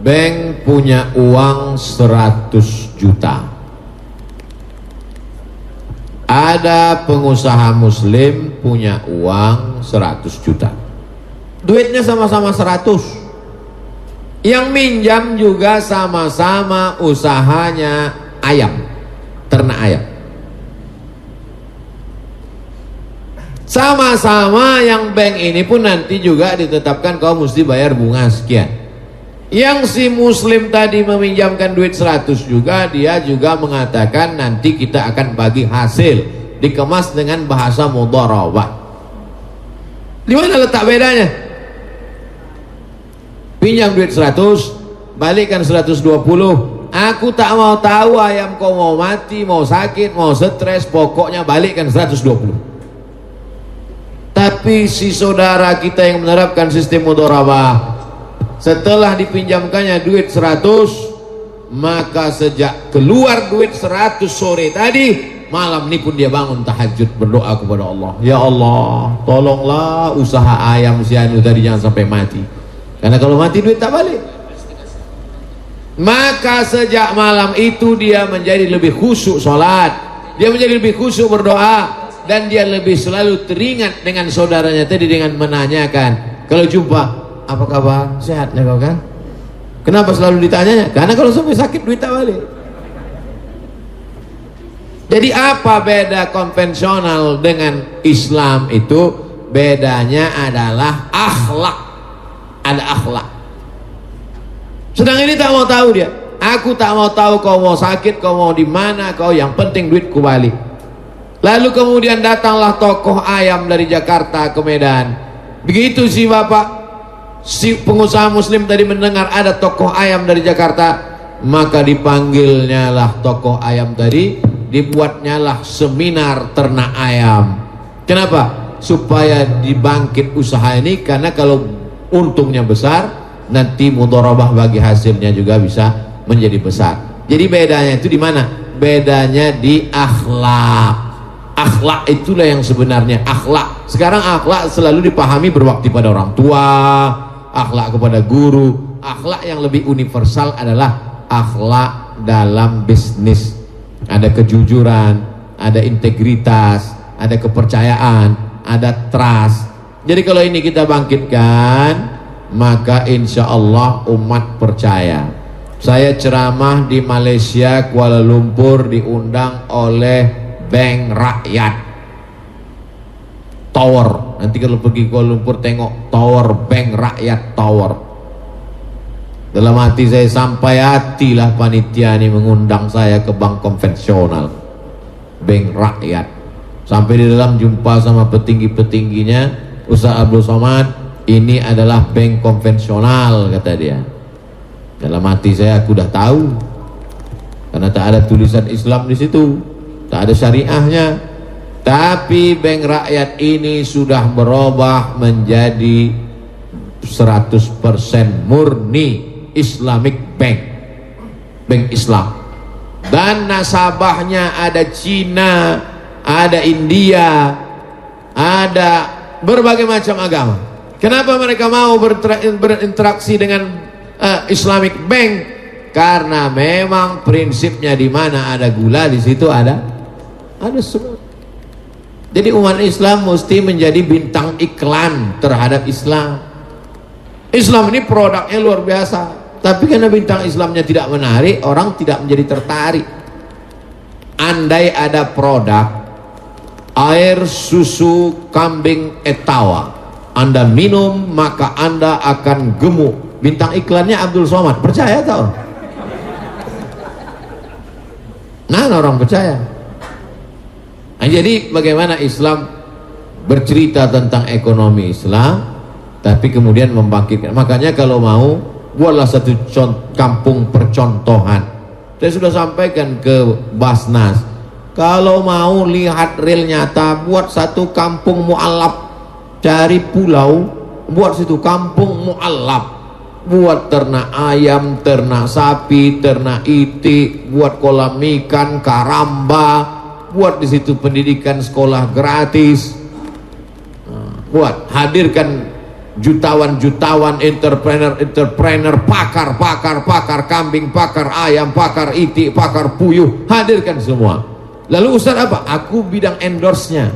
bank punya uang 100 juta. Ada pengusaha muslim punya uang 100 juta. Duitnya sama-sama 100. Yang minjam juga sama-sama usahanya ayam, ternak ayam. Sama-sama yang bank ini pun nanti juga ditetapkan kau mesti bayar bunga sekian. Yang si muslim tadi meminjamkan duit 100 juga, dia juga mengatakan nanti kita akan bagi hasil, dikemas dengan bahasa mudharabah. Di mana letak bedanya? Pinjam duit 100, balikkan 120. Aku tak mau tahu ayam kau mau mati, mau sakit, mau stres, pokoknya balikkan 120. Tapi si saudara kita yang menerapkan sistem mudharabah, setelah dipinjamkannya duit 100, maka sejak keluar duit 100 sore tadi, malam ini pun dia bangun tahajud berdoa kepada Allah, ya Allah tolonglah usaha ayam si Anu tadi jangan sampai mati, karena kalau mati duit tak balik. Maka sejak malam itu dia menjadi lebih khusyuk sholat, dia menjadi lebih khusyuk berdoa, dan dia lebih selalu teringat dengan saudaranya tadi dengan menanyakan kalau jumpa, apa kabar, sehatnya kau kan? Kenapa selalu ditanyanya? Karena kalau sampai sakit duit tak balik. Jadi apa beda konvensional dengan Islam itu? Bedanya adalah akhlak. Ada akhlak. Sedang ini tak mau tahu dia. Aku tak mau tahu kau mau sakit, kau mau di mana, kau yang penting duitku balik. Lalu kemudian datanglah tokoh ayam dari Jakarta ke Medan. Begitu si bapak, si pengusaha muslim tadi mendengar ada tokoh ayam dari Jakarta, maka dipanggilnya lah tokoh ayam tadi, dibuatnya lah seminar ternak ayam. Kenapa? Supaya dibangkit usaha ini, karena kalau untungnya besar, nanti mudharabah bagi hasilnya juga bisa menjadi besar. Jadi bedanya itu di mana? Bedanya di akhlak. Akhlak itulah yang sebenarnya akhlak. Sekarang akhlak selalu dipahami berbakti pada orang tua, akhlak kepada guru. Akhlak yang lebih universal adalah akhlak dalam bisnis. Ada kejujuran, ada integritas, ada kepercayaan, ada trust. Jadi kalau ini kita bangkitkan, maka insya Allah umat percaya. Saya ceramah di Malaysia, Kuala Lumpur, diundang oleh Bank Rakyat Tower. Nanti kalau pergi Kuala Lumpur tengok Tower, Bank Rakyat Tower. Dalam hati saya, sampai hatilah panitia ini mengundang saya ke bank konvensional, Bank Rakyat. Sampai di dalam jumpa sama petinggi-petingginya, Ustaz Abdul Somad, ini adalah bank konvensional, kata dia. Dalam hati saya, aku dah tahu, karena tak ada tulisan Islam di situ, tak ada syariahnya. Tapi bank rakyat ini sudah berubah menjadi 100% murni Islamic Bank, bank Islam. Dan nasabahnya ada Cina, ada India, ada berbagai macam agama. Kenapa mereka mau berinteraksi dengan Islamic Bank? Karena memang prinsipnya di mana ada gula, di situ ada semua. Jadi umat Islam mesti menjadi bintang iklan terhadap Islam. Islam ini produknya luar biasa, tapi karena bintang Islamnya tidak menarik, orang tidak menjadi tertarik. Andai ada produk air susu kambing Etawa, Anda minum maka Anda akan gemuk, bintang iklannya Abdul Somad, percaya tau? Nah, orang percaya. Nah, jadi bagaimana Islam bercerita tentang ekonomi Islam, tapi kemudian membangkitkan. Makanya kalau mau, buatlah satu kampung percontohan. Saya sudah sampaikan ke Basnas, kalau mau lihat real nyata, buat satu kampung mu'alaf. Cari pulau, buat situ kampung mu'alaf. Buat ternak ayam, ternak sapi, ternak itik, buat kolam ikan, karamba, buat di situ pendidikan sekolah gratis, buat hadirkan jutawan, entrepreneur, pakar, kambing, pakar ayam, pakar itik, pakar puyuh, hadirkan semua. Lalu Ustaz apa? Aku bidang endorse-nya.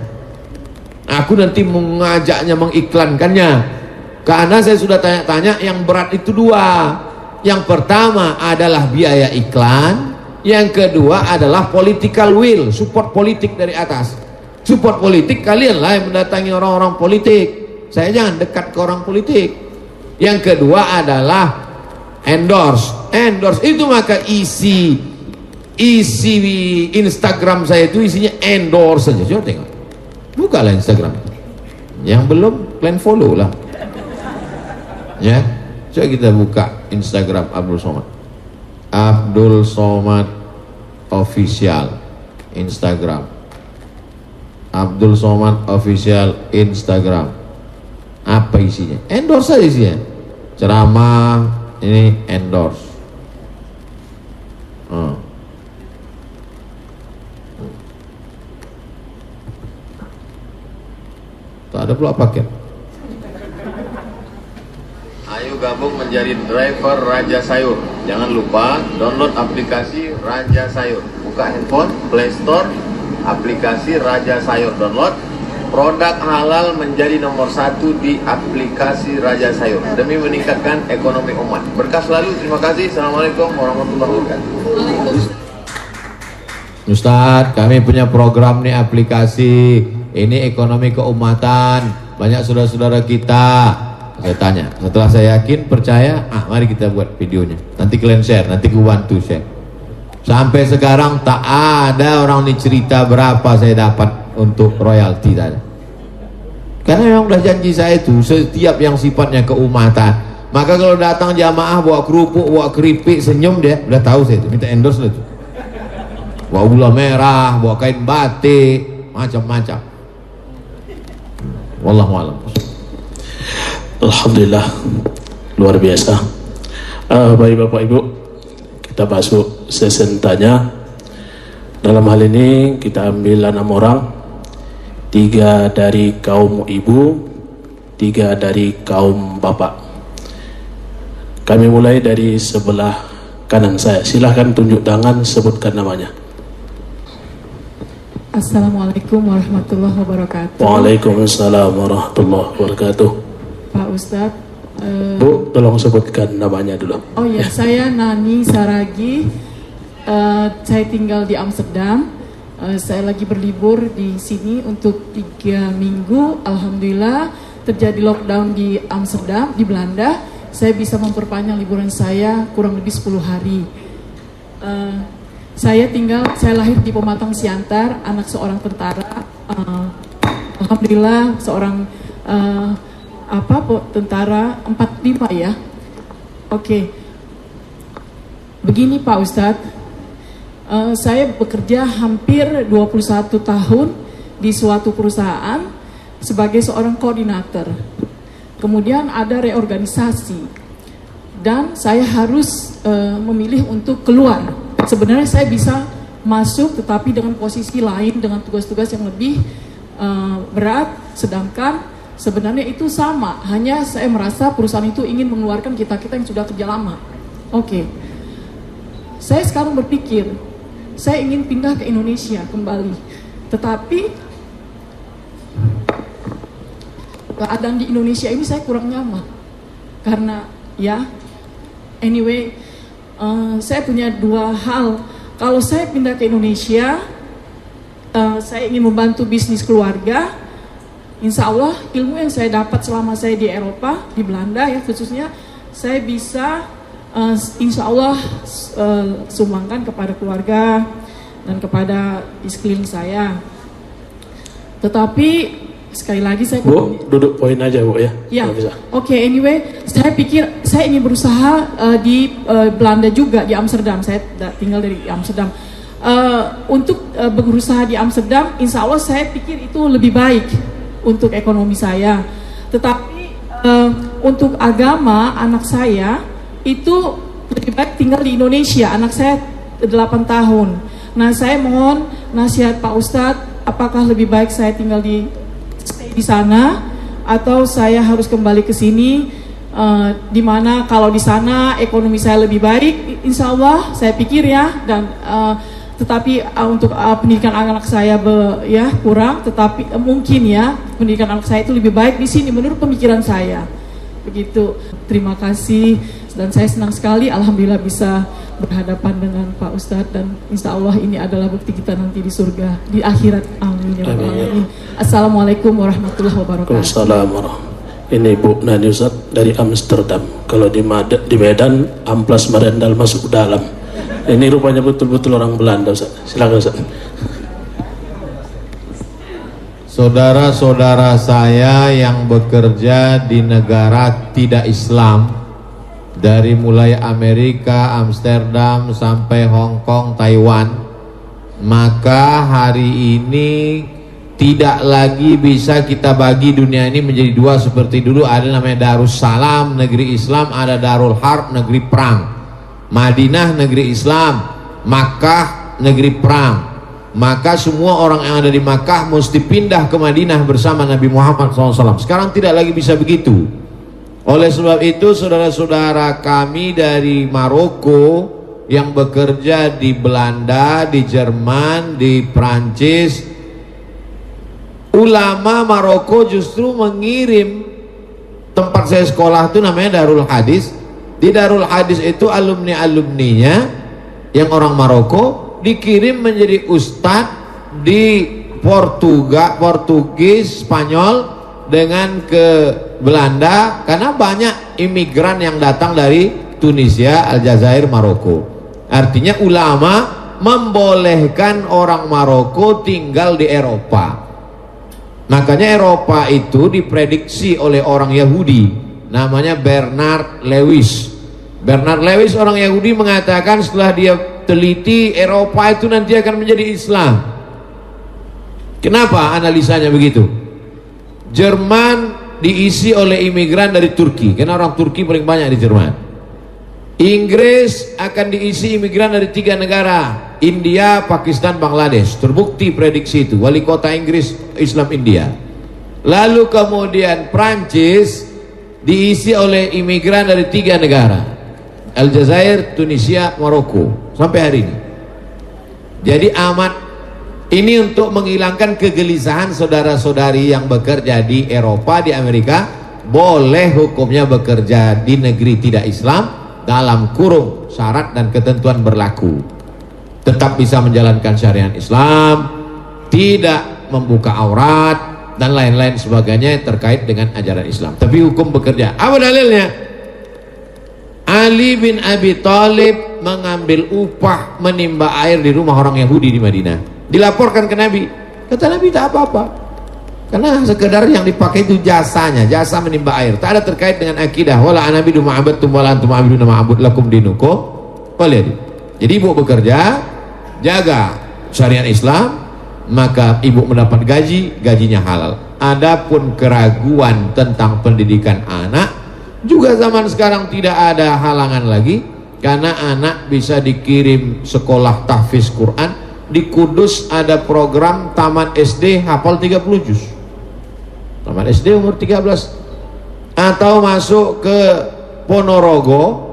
Aku nanti mengajaknya, mengiklankannya. Karena saya sudah tanya-tanya, yang berat itu dua. Yang pertama adalah biaya iklan, yang kedua adalah political will, support politik dari atas. Support politik, kalianlah yang mendatangi orang-orang politik. Saya jangan dekat ke orang politik. Yang kedua adalah endorse. Endorse itu maka isi Instagram saya itu isinya endorse saja. Coba tengok. Bukalah Instagram. Yang belum, kalian follow lah. Ya. Coba kita buka Instagram Abdul Somad. Abdul Somad Official Instagram. Abdul Somad Official Instagram. Apa isinya? Endorse saja isinya. Ceramah, ini endorse. Tak ada pula paket. Ayo gabung menjadi driver Raja Sayur. Jangan lupa download aplikasi Raja Sayur. Buka handphone, Play Store, aplikasi Raja Sayur, download. Produk halal menjadi nomor 1 di aplikasi Raja Sayur demi meningkatkan ekonomi umat. Berkah selalu. Terima kasih. Assalamualaikum warahmatullahi wabarakatuh. Ustadz, kami punya program nih, aplikasi ini ekonomi keumatan. Banyak saudara-saudara kita. Saya tanya, setelah saya yakin, percaya, mari kita buat videonya. Nanti kalian share, nanti gue bantu share. Sampai sekarang tak ada orang ini cerita berapa saya dapat untuk royalti tadi. Karena memang udah janji saya itu, setiap yang sifatnya keumatan. Maka kalau datang jamaah bawa kerupuk, bawa keripik, senyum dia, udah tahu saya itu, minta endorse lah itu. Bawa gula merah, bawa kain batik, macam-macam. Wallahualam. Alhamdulillah, luar biasa. Baik Bapak Ibu, kita masuk sesi tanya. Dalam hal ini kita ambil 6 orang, 3 dari kaum ibu, 3 dari kaum bapak. Kami mulai dari sebelah kanan saya. Silahkan tunjuk tangan, sebutkan namanya. Assalamualaikum warahmatullahi wabarakatuh. Waalaikumsalam warahmatullahi wabarakatuh. Pak Ustadz, Bu, tolong sebutkan namanya dulu. oh ya, saya Nani Saragi. Saya tinggal di Amsterdam. Saya lagi berlibur di sini untuk 3 minggu. Alhamdulillah terjadi lockdown di Amsterdam, di Belanda. Saya bisa memperpanjang liburan saya kurang lebih 10 hari. Saya lahir di Pematang Siantar, anak seorang tentara. Alhamdulillah seorang tentara 45 ya. Oke. Begini Pak Ustadz, saya bekerja hampir 21 tahun di suatu perusahaan sebagai seorang koordinator. Kemudian ada reorganisasi dan saya harus memilih untuk keluar. Sebenarnya saya bisa masuk tetapi dengan posisi lain, dengan tugas-tugas yang lebih berat, sedangkan sebenarnya itu sama, hanya saya merasa perusahaan itu ingin mengeluarkan kita-kita yang sudah kerja lama. Oke. Saya sekarang berpikir, saya ingin pindah ke Indonesia kembali. Tetapi keadaan di Indonesia ini saya kurang nyaman. Karena anyway, saya punya 2 hal. Kalau saya pindah ke Indonesia, saya ingin membantu bisnis keluarga. Insya Allah ilmu yang saya dapat selama saya di Eropa, di Belanda ya khususnya, saya bisa insya Allah sumbangkan kepada keluarga dan kepada di sekeliling saya. Tetapi sekali lagi saya duduk poin aja Bu ya. Ya. Oke, anyway, saya pikir saya ingin berusaha di Belanda juga, di Amsterdam. Saya tinggal dari Amsterdam. Untuk berusaha di Amsterdam, insya Allah saya pikir itu lebih baik untuk ekonomi saya. Tetapi untuk agama anak saya itu lebih baik tinggal di Indonesia. Anak saya 8 tahun. Nah, saya mohon nasihat Pak Ustadz, apakah lebih baik saya tinggal di sana atau saya harus kembali ke sini, di mana kalau di sana ekonomi saya lebih baik, insya Allah saya pikir ya, dan tetapi untuk pendidikan anak saya kurang, tetapi mungkin ya pendidikan anak saya itu lebih baik di sini menurut pemikiran saya. Begitu. Terima kasih, dan saya senang sekali alhamdulillah bisa berhadapan dengan Pak Ustadz, dan insya Allah ini adalah bukti kita nanti di surga, di akhirat. Amin ya rabbal alamin. Assalamualaikum warahmatullahi wabarakatuh. Assalamualaikum. Ini Bu Nani Ustaz dari Amsterdam. Kalau di Medan amplas merendal masuk dalam. Ini rupanya betul-betul orang Belanda Ustaz. Silakan Ustaz. Saudara-saudara saya yang bekerja di negara tidak Islam, dari mulai Amerika, Amsterdam sampai Hong Kong, Taiwan, maka hari ini tidak lagi bisa kita bagi dunia ini menjadi dua seperti dulu. Ada namanya Darussalam, negeri Islam, ada Darul Harb, negeri perang. Madinah, negeri Islam, Makkah, negeri perang. Maka semua orang yang ada di Makkah mesti pindah ke Madinah bersama Nabi Muhammad SAW. Sekarang tidak lagi bisa begitu. Oleh sebab itu, saudara-saudara kami dari Maroko yang bekerja di Belanda, di Jerman, di Prancis, ulama Maroko justru mengirim, tempat saya sekolah itu namanya Darul Hadis. Di Darul Hadis itu alumni-alumninya yang orang Maroko dikirim menjadi ustadz di Portugis, Spanyol, dengan ke Belanda, karena banyak imigran yang datang dari Tunisia, Aljazair, Maroko. Artinya ulama membolehkan orang Maroko tinggal di Eropa. Makanya Eropa itu diprediksi oleh orang Yahudi, namanya Bernard Lewis. Bernard Lewis orang Yahudi mengatakan setelah dia teliti, Eropa itu nanti akan menjadi Islam. Kenapa analisanya begitu? Jerman diisi oleh imigran dari Turki, karena orang Turki paling banyak di Jerman. Inggris akan diisi imigran dari 3 negara, India, Pakistan, Bangladesh. Terbukti prediksi itu, wali kota Inggris Islam India. Lalu kemudian Prancis diisi oleh imigran dari 3 negara, Aljazair, Tunisia, Maroko, sampai hari ini. Jadi ini untuk menghilangkan kegelisahan saudara-saudari yang bekerja di Eropa, di Amerika, boleh hukumnya bekerja di negeri tidak Islam dalam kurung syarat dan ketentuan berlaku. Tetap bisa menjalankan syariat Islam, tidak membuka aurat dan lain-lain sebagainya terkait dengan ajaran Islam. Tapi hukum bekerja. Apa dalilnya? Ali bin Abi Thalib mengambil upah menimba air di rumah orang Yahudi di Madinah. Dilaporkan ke Nabi. Kata Nabi, tak apa-apa, karena sekedar yang dipakai itu jasanya, jasa menimba air, tak ada terkait dengan akidah. Wala anabidu ma'abadtum wala antum ma'abiduna ma'abud lakum dinukum waliyadi. Jadi ibu bekerja, jaga syariat Islam, maka ibu mendapat gajinya halal. Adapun keraguan tentang pendidikan anak, juga zaman sekarang tidak ada halangan lagi, karena anak bisa dikirim sekolah tahfiz Quran. Di Kudus ada program tamat SD hafal 30 juz, tamat SD umur 13, atau masuk ke Ponorogo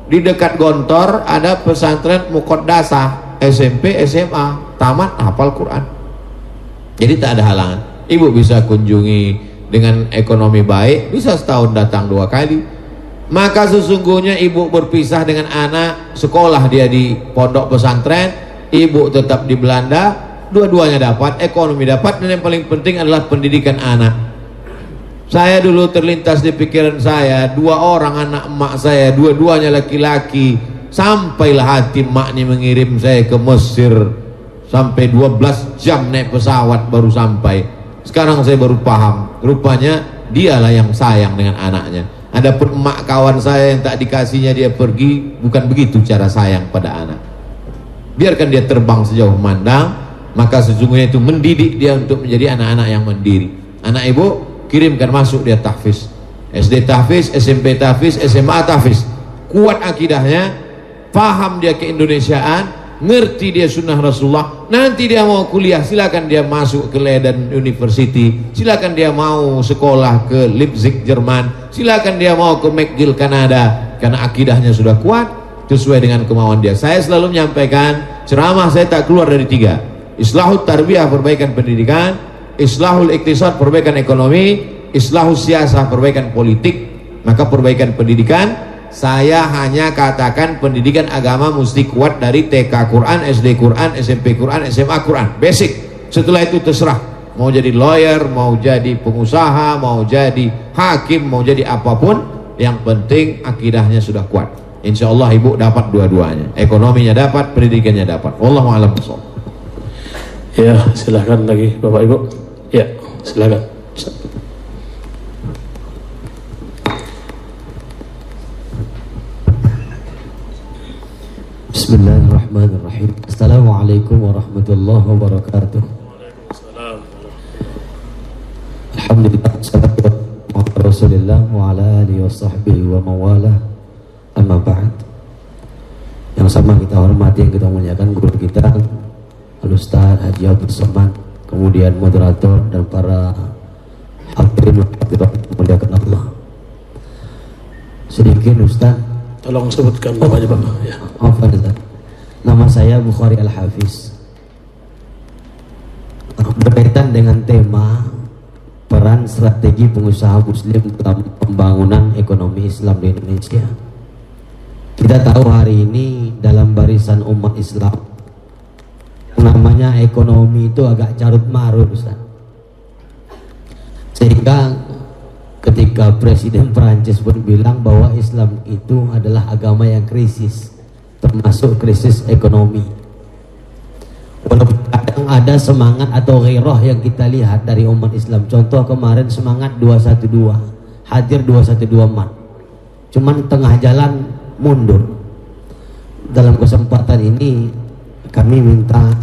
di dekat Gontor ada pesantren Muqaddasah SMP SMA, tamat hafal Quran. Jadi tak ada halangan, ibu bisa kunjungi dengan ekonomi baik, bisa setahun datang 2 kali. Maka sesungguhnya ibu berpisah dengan anak, sekolah dia di pondok pesantren, ibu tetap di Belanda, dua-duanya dapat, ekonomi dapat, dan yang paling penting adalah pendidikan anak. Saya dulu terlintas di pikiran saya, 2 orang anak emak saya, dua-duanya laki-laki. Sampailah hati emaknya mengirim saya ke Mesir, sampai 12 jam naik pesawat baru sampai. Sekarang saya baru paham, rupanya dialah yang sayang dengan anaknya. Adapun emak kawan saya yang tak dikasihnya dia pergi, bukan begitu cara sayang pada anak. Biarkan dia terbang sejauh memandang, maka sesungguhnya itu mendidik dia untuk menjadi anak-anak yang mandiri. Anak ibu kirimkan masuk dia tahfiz, SD tahfiz, SMP tahfiz, SMA tahfiz. Kuat akidahnya, paham dia keindonesiaan, ngerti dia sunnah Rasulullah, nanti dia mau kuliah silakan dia masuk ke Leiden University, silakan dia mau sekolah ke Leipzig Jerman, silakan dia mau ke McGill Kanada, karena akidahnya sudah kuat sesuai dengan kemauan dia. Saya selalu menyampaikan ceramah saya tak keluar dari 3: islahul tarbiyah, perbaikan pendidikan; islahul iktisad, perbaikan ekonomi; islahul siasah, perbaikan politik. Maka perbaikan pendidikan, saya hanya katakan pendidikan agama mesti kuat dari TK Quran, SD Quran, SMP Quran, SMA Quran, basic. Setelah itu terserah mau jadi lawyer, mau jadi pengusaha, mau jadi hakim, mau jadi apapun, yang penting akidahnya sudah kuat. Insya Allah ibu dapat dua-duanya, ekonominya dapat, pendidikannya dapat. Wallahu a'lam bishawab. Ya, silakan lagi Bapak Ibu. Ya, silakan. Bismillahirrahmanirrahim. Assalamualaikum warahmatullahi wabarakatuh. Alhamdulillah, salatu wassalamu ala Rasulillah wa ala alihi wa sahbihi wa mawala. Amma ba'd. Yang sama kita hormati, yang kita muliakan guru kita Al-Ustaz Haji Abdul Somad, kemudian moderator dan para hadirin yang dimuliakan Allah. Sedikit Ustaz, Tolong sebutkan namanya Bapak. Ya. Nama saya Bukhari Al-Hafiz. Berkaitan dengan tema peran strategi pengusaha muslim dalam pembangunan ekonomi Islam di Indonesia. Kita tahu hari ini dalam barisan umat Islam namanya ekonomi itu agak carut marut, Ustaz. Sehingga ketika Presiden Perancis pun bilang bahwa Islam itu adalah agama yang krisis, termasuk krisis ekonomi. Walaupun kadang ada semangat atau ghairah yang kita lihat dari umat Islam. Contoh kemarin semangat 212, hadir 212 Maret. Cuman tengah jalan mundur. Dalam kesempatan ini kami minta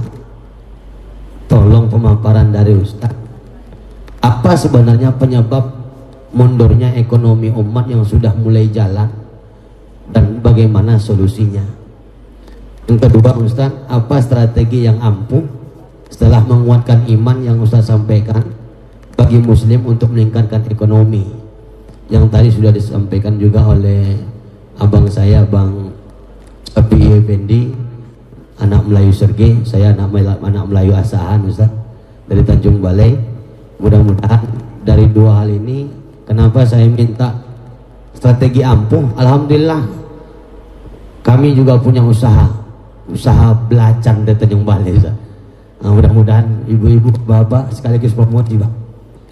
tolong pemaparan dari Ustaz. Apa sebenarnya penyebab mundurnya ekonomi umat yang sudah mulai jalan dan bagaimana solusinya? Yang kedua Ustaz, apa strategi yang ampuh setelah menguatkan iman yang Ustaz sampaikan bagi muslim untuk meningkatkan ekonomi, yang tadi sudah disampaikan juga oleh abang saya Bang Api Effendi, anak Melayu Sergei, saya anak Melayu Asahan Ustaz dari Tanjung Balai. Mudah-mudahan dari dua hal ini, kenapa saya minta strategi ampuh? Alhamdulillah kami juga punya usaha belacan di Tanjung Balai. Nah, mudah-mudahan ibu-ibu, bapak sekaligus pemuji Bang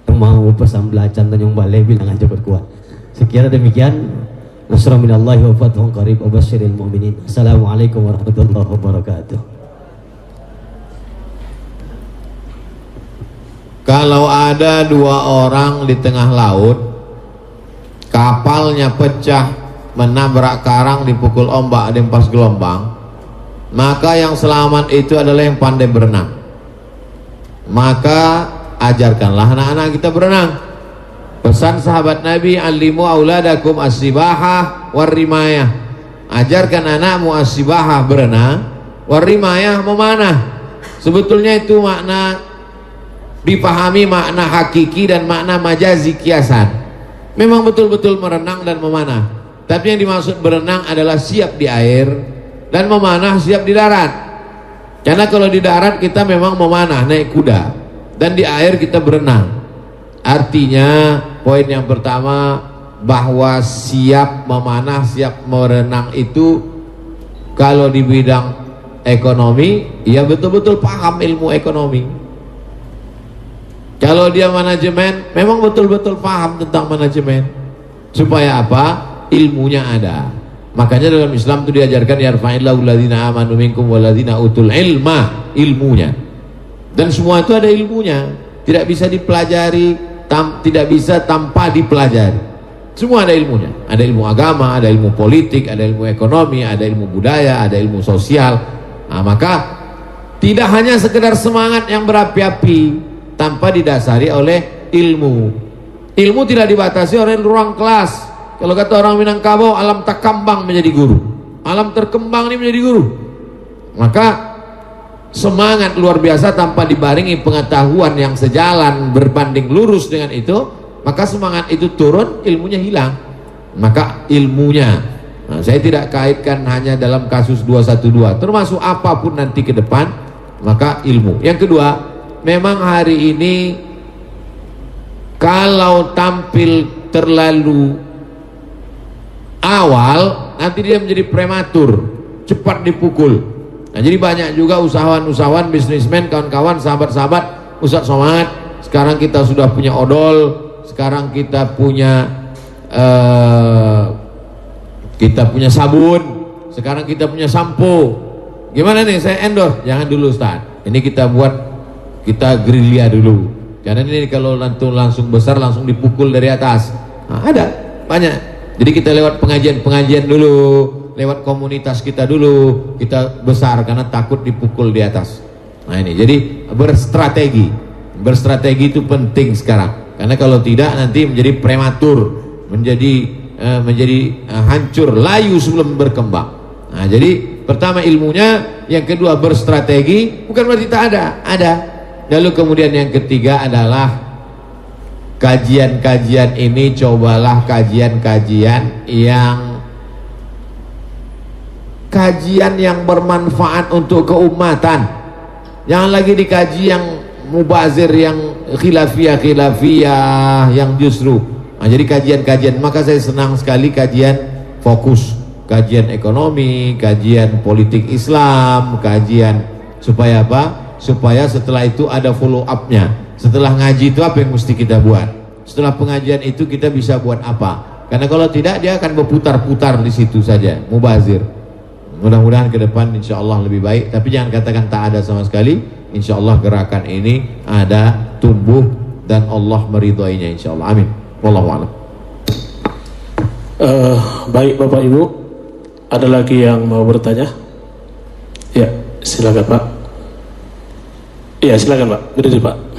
yang mau pesan belacan Tanjung Balai bilang aja berkuat. Sekira demikian. Nasrul minallahi wa fathun qarib wa basyiril mu'minin. Assalamualaikum warahmatullahi wabarakatuh. Kalau ada dua orang di tengah laut, kapalnya pecah, menabrak karang, dipukul ombak, dihempas gelombang, maka yang selamat itu adalah yang pandai berenang. Maka ajarkanlah anak-anak kita berenang. Pesan sahabat Nabi, alimu auladakum as-sibahah war-rimayah. Ajarkan anakmu as-sibahah, berenang, war-rimayah, memanah. Sebetulnya itu makna dipahami, makna hakiki dan makna majazi, kiasan. Memang betul-betul merenang dan memanah, tapi yang dimaksud berenang adalah siap di air dan memanah siap di darat. Karena kalau di darat kita memang memanah naik kuda, dan di air kita berenang. Artinya poin yang pertama, bahwa siap memanah siap merenang itu kalau di bidang ekonomi ya betul-betul paham ilmu ekonomi. Kalau dia manajemen, memang betul-betul paham tentang manajemen. Supaya apa? Ilmunya ada. Makanya dalam Islam itu diajarkan yarfa'illahu alladzina amanu minkum walladzina utul ilma, ilmunya. Dan semua itu ada ilmunya. Tidak bisa dipelajari, tidak bisa tanpa dipelajari. Semua ada ilmunya. Ada ilmu agama, ada ilmu politik, ada ilmu ekonomi, ada ilmu budaya, ada ilmu sosial. Nah, maka tidak hanya sekedar semangat yang berapi-api tanpa didasari oleh ilmu. Ilmu tidak dibatasi oleh ruang kelas. Kalau kata orang Minangkabau, alam takambang menjadi guru, alam terkembang ini menjadi guru. Maka semangat luar biasa tanpa dibarengi pengetahuan yang sejalan berbanding lurus dengan itu, maka semangat itu turun, ilmunya hilang. Maka ilmunya, nah, saya tidak kaitkan hanya dalam kasus 212, termasuk apapun nanti ke depan, maka ilmu. Yang kedua, memang hari ini kalau tampil terlalu awal, nanti dia menjadi prematur, cepat dipukul. Nah, jadi banyak juga usahawan-usahawan, bisnismen, kawan-kawan, sahabat-sahabat, Ustaz Somad, sekarang kita sudah punya odol, sekarang kita punya sabun, sekarang kita punya sampo. Gimana nih, saya endorse? Jangan dulu Ustaz, ini kita gerilya dulu. Karena ini kalau langsung besar langsung dipukul dari atas. Nah, ada banyak. Jadi kita lewat pengajian dulu, lewat komunitas kita dulu, kita besar karena takut dipukul di atas. Nah ini, jadi berstrategi itu penting sekarang. Karena kalau tidak nanti menjadi prematur, menjadi hancur, layu sebelum berkembang. Nah jadi pertama ilmunya, yang kedua berstrategi, bukan berarti tak ada. Lalu kemudian yang ketiga adalah kajian-kajian ini, cobalah kajian yang bermanfaat untuk keumatan. Jangan lagi dikaji yang mubazir, yang khilafiyah, yang justru. Nah, jadi kajian-kajian, maka saya senang sekali kajian fokus, kajian ekonomi, kajian politik Islam, kajian supaya apa? Supaya setelah itu ada follow up-nya. Setelah ngaji itu apa yang mesti kita buat? Setelah pengajian itu kita bisa buat apa? Karena kalau tidak dia akan berputar-putar di situ saja, mubazir. Mudah-mudahan ke depan insya Allah lebih baik. Tapi jangan katakan tak ada sama sekali. Insya Allah gerakan ini ada, tumbuh, dan Allah meridhoinya insya Allah. Amin. Wallahu a'lam. Baik Bapak Ibu, ada lagi yang mau bertanya? Ya, silakan Pak. Iya, silakan Pak. Berdiri Pak.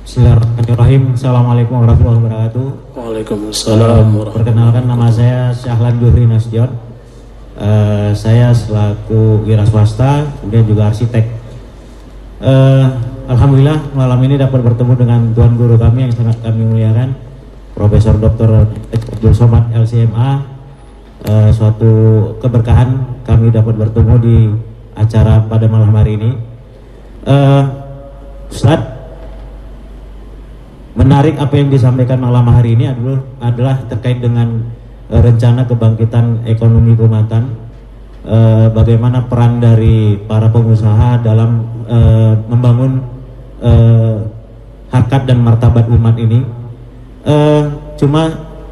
Bismillahirrahmanirrahim. Assalamualaikum warahmatullahi wabarakatuh. Waalaikumsalam warahmatullahi. Perkenalkan, nama saya Syahlan Duhri Nasution. Saya selaku wira swasta, kemudian juga arsitek. Alhamdulillah malam ini dapat bertemu dengan tuan guru kami yang sangat kami muliakan, Profesor Dr. Abdul Somad LCMA. Suatu keberkahan kami dapat bertemu di acara pada malam hari ini. Ustaz, menarik apa yang disampaikan malam hari ini adalah terkait dengan rencana kebangkitan ekonomi keumatan, bagaimana peran dari para pengusaha dalam membangun harkat dan martabat umat ini. Cuma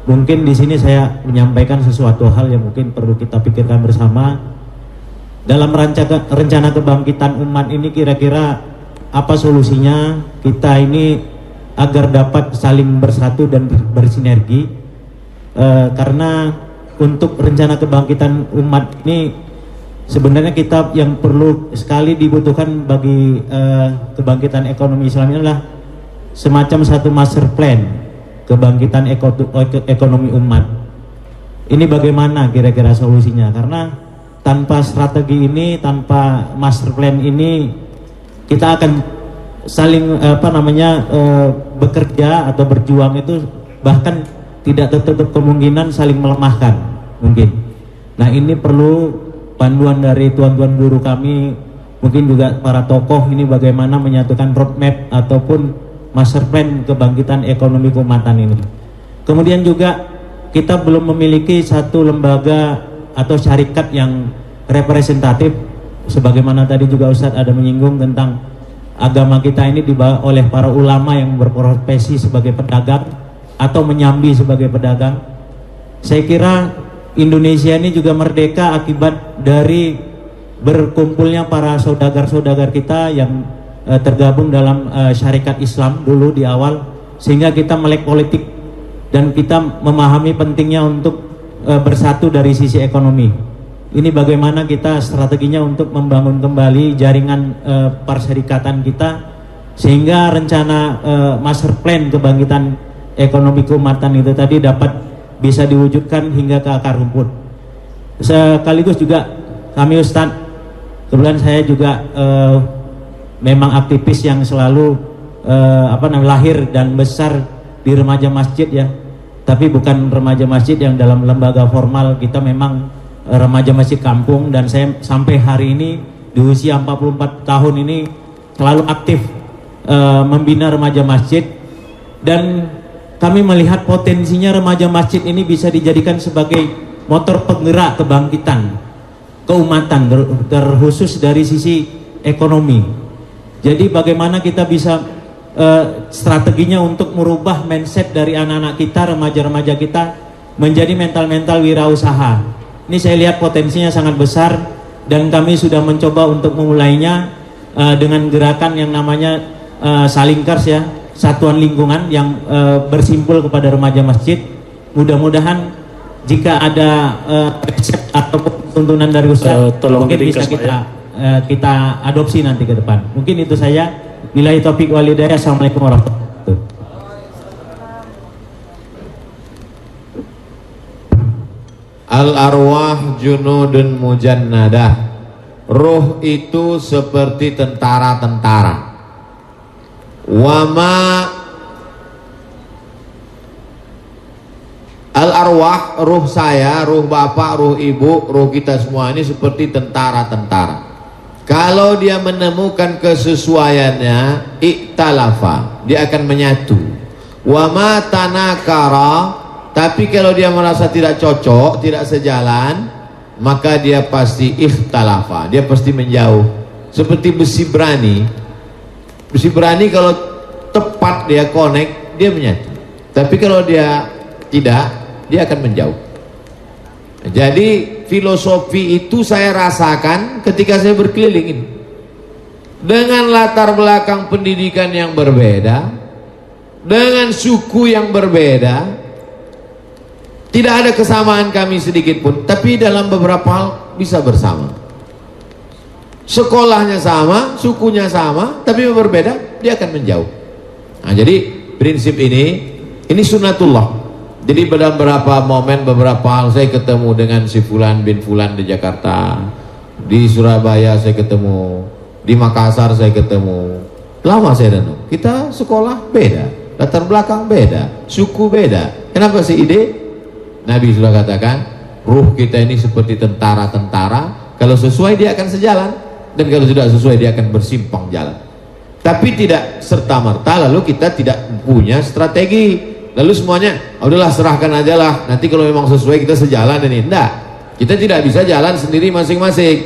mungkin di sini saya menyampaikan sesuatu hal yang mungkin perlu kita pikirkan bersama. Dalam rencana kebangkitan umat ini, kira-kira apa solusinya kita ini agar dapat saling bersatu dan bersinergi? Karena untuk rencana kebangkitan umat ini sebenarnya kita yang perlu sekali dibutuhkan bagi kebangkitan ekonomi Islam ini adalah semacam satu master plan kebangkitan ekonomi umat. Ini bagaimana kira-kira solusinya? Karena tanpa strategi ini, tanpa master plan ini, kita akan saling bekerja atau berjuang itu bahkan tidak tertutup kemungkinan saling melemahkan mungkin. Nah, ini perlu panduan dari tuan-tuan guru kami, mungkin juga para tokoh ini bagaimana menyatukan roadmap ataupun master plan kebangkitan ekonomi keumatan ini. Kemudian juga kita belum memiliki satu lembaga atau syarikat yang representatif, sebagaimana tadi juga Ustadz ada menyinggung tentang agama kita ini dibawa oleh para ulama yang berprofesi sebagai pedagang atau menyambi sebagai pedagang. Saya kira Indonesia ini juga merdeka akibat dari berkumpulnya para saudagar-saudagar kita yang tergabung dalam syarikat Islam dulu di awal, sehingga kita melek politik dan kita memahami pentingnya untuk bersatu dari sisi ekonomi. Ini bagaimana kita strateginya untuk membangun kembali jaringan perserikatan kita, sehingga rencana master plan kebangkitan ekonomi keumatan itu tadi dapat bisa diwujudkan hingga ke akar rumput. Sekaligus juga kami Ustadz, kebetulan saya juga memang aktivis yang selalu lahir dan besar di remaja masjid ya, tapi bukan remaja masjid yang dalam lembaga formal. Kita memang remaja masjid kampung, dan saya sampai hari ini di usia 44 tahun ini selalu aktif membina remaja masjid, dan kami melihat potensinya remaja masjid ini bisa dijadikan sebagai motor penggerak kebangkitan keumatan, terkhusus dari sisi ekonomi. Jadi bagaimana kita bisa strateginya untuk merubah mindset dari anak-anak kita, remaja-remaja kita menjadi mental-mental wirausaha. Ini saya lihat potensinya sangat besar, dan kami sudah mencoba untuk memulainya dengan gerakan yang namanya Salingkars ya, satuan lingkungan yang bersimpul kepada remaja masjid. Mudah-mudahan jika ada resep atau tuntunan dari Ustaz, mungkin bisa kita adopsi nanti ke depan. Mungkin itu saya. Billahi taufiq wal hidayah. Assalamualaikum warahmatullahi wabarakatuh. Al arwah junudun mujannadah. Ruh itu seperti tentara-tentara. Wama al arwah, ruh saya, ruh bapak, ruh ibu, ruh kita semua ini seperti tentara-tentara. Kalau dia menemukan kesesuaiannya, iktalafa, dia akan menyatu. Wama tanakara, tapi kalau dia merasa tidak cocok, tidak sejalan, maka dia pasti ikhtalafa, dia pasti menjauh. Seperti besi berani. Besi berani kalau tepat dia connect, dia menyatu. Tapi kalau dia tidak, dia akan menjauh. Jadi filosofi itu saya rasakan ketika saya berkeliling ini. Dengan latar belakang pendidikan yang berbeda, dengan suku yang berbeda, tidak ada kesamaan kami sedikit pun, tapi dalam beberapa hal bisa bersama. Sekolahnya sama, sukunya sama, tapi berbeda, dia akan menjauh. Nah, jadi prinsip ini sunnatullah. Jadi pada beberapa momen, beberapa hal saya ketemu dengan si Fulan bin Fulan di Jakarta, di Surabaya saya ketemu, di Makassar saya ketemu. Lama saya dengar, kita sekolah beda, latar belakang beda, suku beda. Kenapa sih ide? Nabi sudah katakan, ruh kita ini seperti tentara-tentara. Kalau sesuai dia akan sejalan, dan kalau tidak sesuai dia akan bersimpang jalan. Tapi tidak serta-merta lalu kita tidak punya strategi. Lalu semuanya, udahlah serahkan aja lah, nanti kalau memang sesuai kita sejalan ini. Enggak, kita tidak bisa jalan sendiri masing-masing,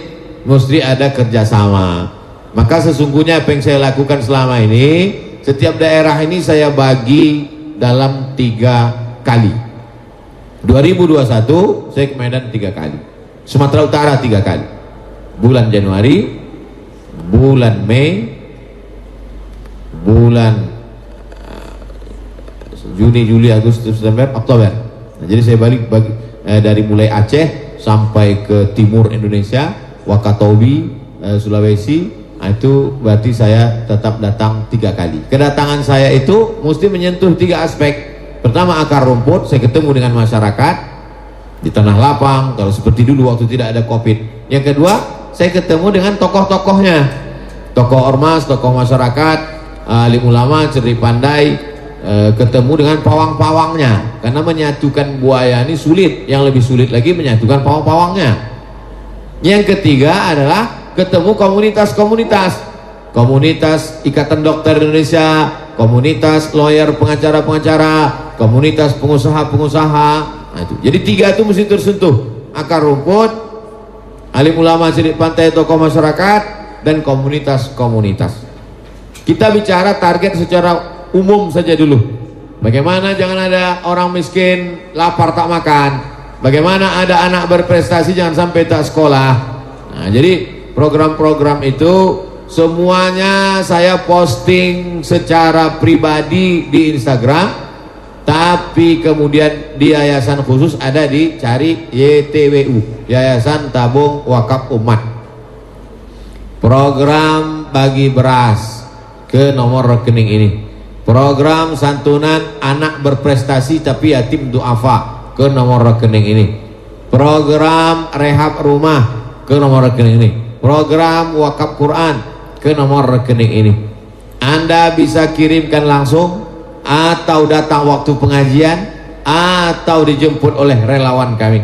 mesti ada kerjasama. Maka sesungguhnya apa yang saya lakukan selama ini, setiap daerah ini saya bagi dalam 3 kali. 2021 saya ke Medan 3 kali, Sumatera Utara 3 kali, bulan Januari, bulan Mei, bulan Juni, Juli, Agustus, September, Oktober. Nah, jadi saya balik dari mulai Aceh sampai ke timur Indonesia, Wakatobi, Sulawesi. Nah, itu berarti saya tetap datang 3 kali. Kedatangan saya itu mesti menyentuh 3 aspek. Pertama, akar rumput, saya ketemu dengan masyarakat di tanah lapang, kalau seperti dulu waktu tidak ada COVID. Yang kedua, saya ketemu dengan tokoh-tokohnya, tokoh ormas, tokoh masyarakat, alim ulama, cerdik pandai, ketemu dengan pawang-pawangnya, karena menyatukan buaya ini sulit, yang lebih sulit lagi menyatukan pawang-pawangnya. Yang ketiga adalah ketemu komunitas-komunitas, komunitas Ikatan Dokter Indonesia, komunitas lawyer, pengacara-pengacara, komunitas pengusaha-pengusaha. Nah, itu. Jadi 3 itu mesti tersentuh, akar rumput, alim ulama, cerdik pandai, tokoh masyarakat, dan komunitas-komunitas. Kita bicara target secara umum saja dulu. Bagaimana jangan ada orang miskin lapar tak makan, bagaimana ada anak berprestasi jangan sampai tak sekolah. Nah, jadi program-program itu semuanya saya posting secara pribadi di Instagram, tapi kemudian di yayasan khusus ada, dicari YTWU, Yayasan Tabung Wakaf Umat. Program bagi beras ke nomor rekening ini. Program santunan anak berprestasi tapi yatim duafa ke nomor rekening ini. program rehab rumah ke nomor rekening ini, program wakaf Quran ke nomor rekening ini. Anda bisa kirimkan langsung atau datang waktu pengajian atau dijemput oleh relawan kami.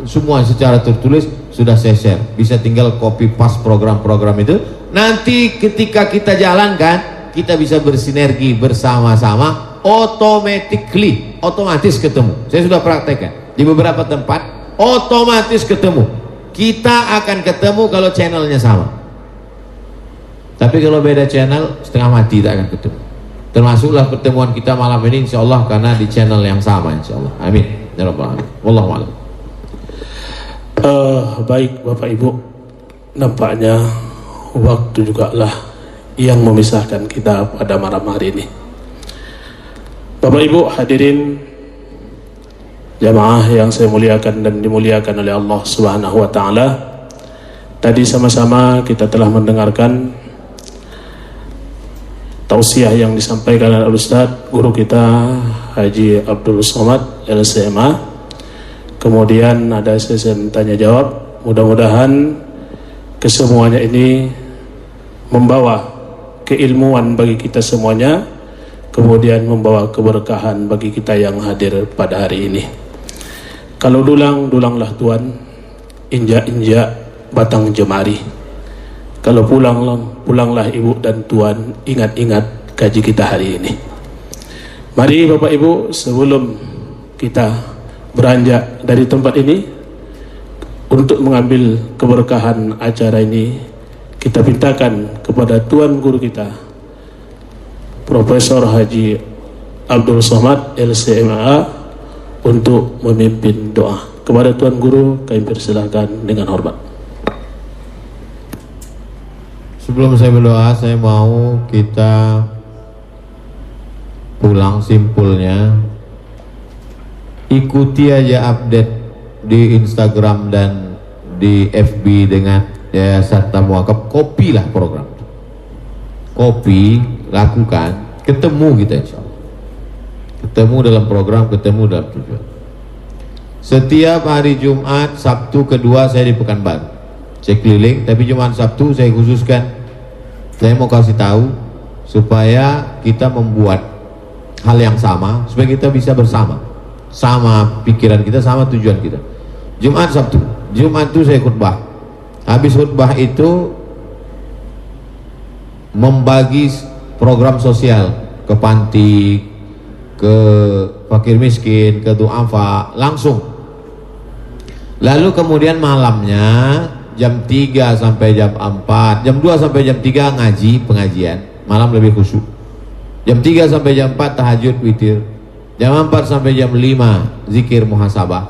Semua secara tertulis sudah saya share. Bisa tinggal copy paste program-program itu. Nanti ketika kita jalankan, kita bisa bersinergi bersama-sama, otomatis ketemu. Saya sudah praktekkan di beberapa tempat, otomatis ketemu. Kita akan ketemu kalau channelnya sama. Tapi kalau beda channel, setengah mati tak akan ketemu. Termasuklah pertemuan kita malam ini insya Allah karena di channel yang sama insya Allah. Amin ya rabbal alamin. Wallahu a'lam. Baik Bapak Ibu, nampaknya waktu juga lah yang memisahkan kita pada malam hari ini. Bapak Ibu hadirin jamaah yang saya muliakan dan dimuliakan oleh Allah Subhanahu wa taala. Tadi sama-sama kita telah mendengarkan tausiah yang disampaikan oleh Ustaz guru kita Haji Abdul Somad LCMA. Kemudian ada sesi tanya jawab. Mudah-mudahan kesemuanya ini membawa keilmuan bagi kita semuanya, kemudian membawa keberkahan bagi kita yang hadir pada hari ini. Kalau dulang, dulanglah Tuhan, injak-injak batang jemari. Kalau pulanglah Ibu dan Tuhan, ingat-ingat gaji kita hari ini. Mari Bapak Ibu, sebelum kita beranjak dari tempat ini untuk mengambil keberkahan acara ini, kita mintakan kepada Tuan Guru kita Profesor Haji Abdul Somad LCMA untuk memimpin doa. Kepada Tuan Guru kami persilakan dengan hormat. Sebelum saya berdoa, saya mau kita pulang simpulnya. Ikuti aja update di Instagram dan di FB dengan Yayasan Tamu Wakaf. Kopilah program, kopi, lakukan, ketemu kita insya Allah. Ketemu dalam program, ketemu dalam tujuan. Setiap hari Jumat, Sabtu kedua saya di Pekanbaru, saya keliling. Tapi Jumat Sabtu saya khususkan, saya mau kasih tahu supaya kita membuat hal yang sama, supaya kita bisa bersama. Sama pikiran kita, sama tujuan kita. Jumat Sabtu, Jumat itu saya khutbah. Habis khutbah itu membagi program sosial ke panti, ke fakir miskin, ke duafa langsung. Lalu kemudian malamnya jam 3 sampai jam 4, jam 2 sampai jam 3 ngaji, pengajian. Malam lebih khusyuk. Jam 3 sampai jam 4 tahajud witir. Jam 4 sampai jam 5 zikir muhasabah.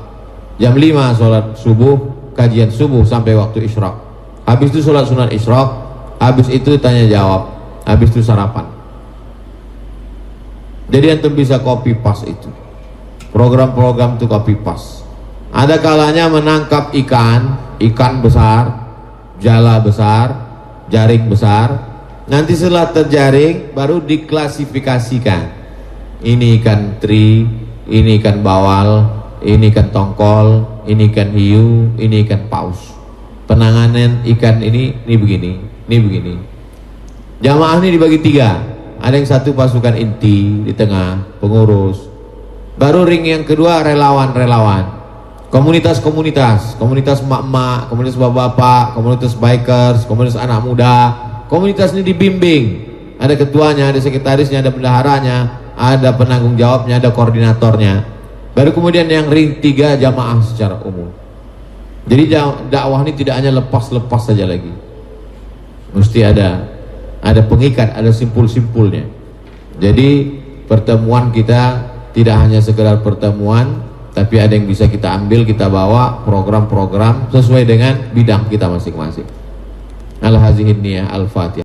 Jam 5 sholat subuh, kajian subuh sampai waktu isyraq. Habis itu sholat sunat isyraq. Habis itu tanya jawab. Habis itu sarapan. Jadi antum bisa copy paste itu. Program-program itu copy paste. Ada kalanya menangkap ikan besar, jala besar, jaring besar. Nanti setelah terjaring baru diklasifikasikan. Ini ikan teri, ini ikan bawal, ini ikan tongkol, ini ikan hiu, ini ikan paus. Penanganan ikan ini begini, ini begini. Jamaah ini dibagi 3. Ada yang satu pasukan inti di tengah, pengurus. Baru ring yang kedua relawan-relawan. Komunitas-komunitas, komunitas emak-emak, komunitas bapak-bapak, komunitas bikers, komunitas anak muda. Komunitas ini dibimbing. Ada ketuanya, ada sekretarisnya, ada bendaharanya, ada penanggung jawabnya, ada koordinatornya. Baru kemudian yang ring 3 jamaah secara umum. Jadi dakwah ini tidak hanya lepas-lepas saja lagi. Mesti ada pengikat, ada simpul-simpulnya. Jadi pertemuan kita tidak hanya sekedar pertemuan, tapi ada yang bisa kita ambil, kita bawa program-program sesuai dengan bidang kita masing-masing. Al-Hazihin Niyah Al-Fatihah.